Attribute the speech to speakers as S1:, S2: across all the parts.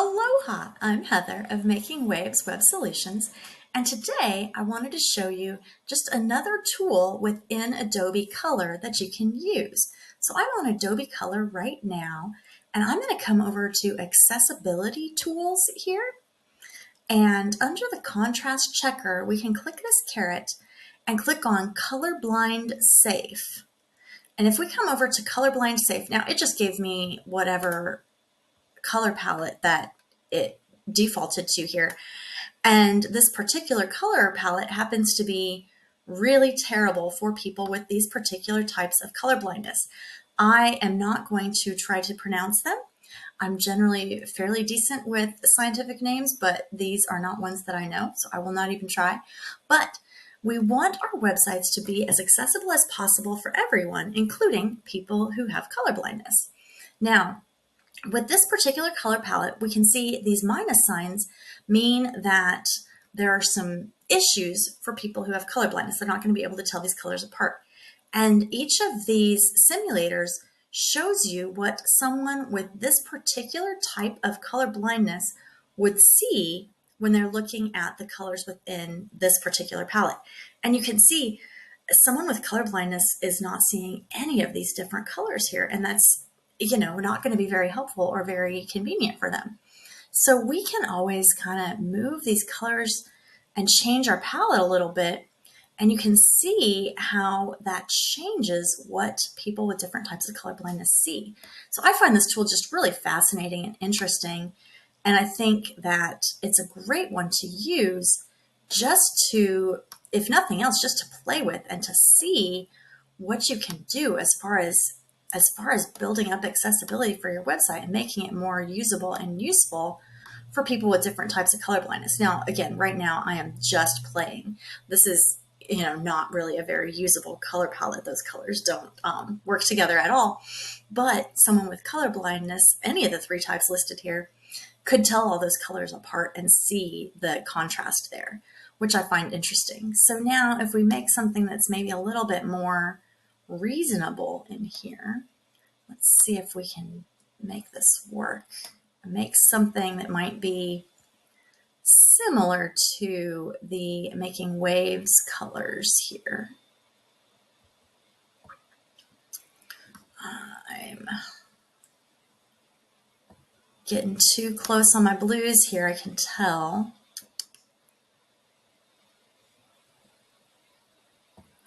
S1: Aloha! I'm Heather of Making Waves Web Solutions, and today I wanted to show you just another tool within Adobe Color that you can use. So I'm on Adobe Color right now, and I'm going to come over to Accessibility Tools here, and under the contrast checker, we can click this caret and click on Colorblind Safe. And if we come over to Colorblind Safe, now it just gave me whatever color palette that it defaulted to here. And this particular color palette happens to be really terrible for people with these particular types of color blindness. I am not going to try to pronounce them. I'm generally fairly decent with scientific names, but these are not ones that I know, so I will not even try. But we want our websites to be as accessible as possible for everyone, including people who have color blindness. Now, with this particular color palette, we can see these minus signs mean that there are some issues for people who have color blindness. They're not going to be able to tell these colors apart. And each of these simulators shows you what someone with this particular type of color blindness would see when they're looking at the colors within this particular palette. And you can see someone with color blindness is not seeing any of these different colors here. And that's not going to be very helpful or very convenient for them. So we can always kind of move these colors and change our palette a little bit. And you can see how that changes what people with different types of color blindness see. So I find this tool just really fascinating and interesting. And I think that it's a great one to use just to, if nothing else, just to play with and to see what you can do as far as building up accessibility for your website and making it more usable and useful for people with different types of color blindness. Now, again, right now I am just playing. This is, not really a very usable color palette. Those colors don't work together at all. But someone with color blindness, any of the three types listed here, could tell all those colors apart and see the contrast there, which I find interesting. So now if we make something that's maybe a little bit more reasonable in here, let's see if we can make this work. Make something that might be similar to the making waves colors here. I'm getting too close on my blues here, I can tell.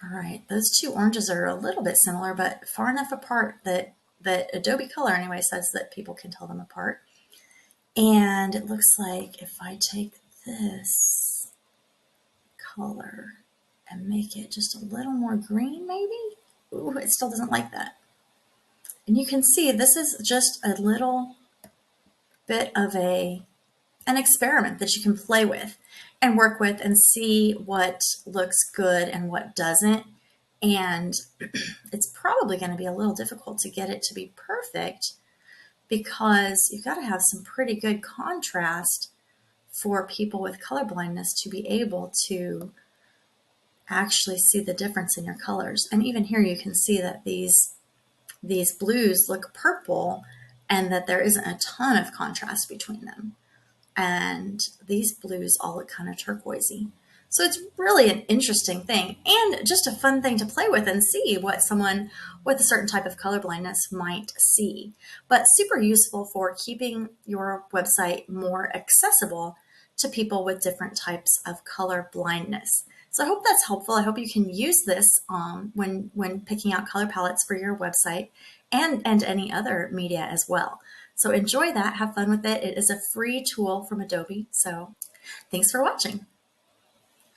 S1: All right, those two oranges are a little bit similar, but far enough apart that Adobe Color anyway says that people can tell them apart. And it looks like if I take this color and make it just a little more green, maybe? Ooh, it still doesn't like that. And you can see this is just a little bit of an experiment that you can play with and work with and see what looks good and what doesn't. And it's probably going to be a little difficult to get it to be perfect because you've got to have some pretty good contrast for people with color blindness to be able to actually see the difference in your colors. And even here you can see that these blues look purple and that there isn't a ton of contrast between them. And these blues all look kind of turquoisey. So it's really an interesting thing and just a fun thing to play with and see what someone with a certain type of color blindness might see. But super useful for keeping your website more accessible to people with different types of color blindness. So I hope that's helpful. I hope you can use this when picking out color palettes for your website and any other media as well. So enjoy that, have fun with it. It is a free tool from Adobe. So thanks for watching.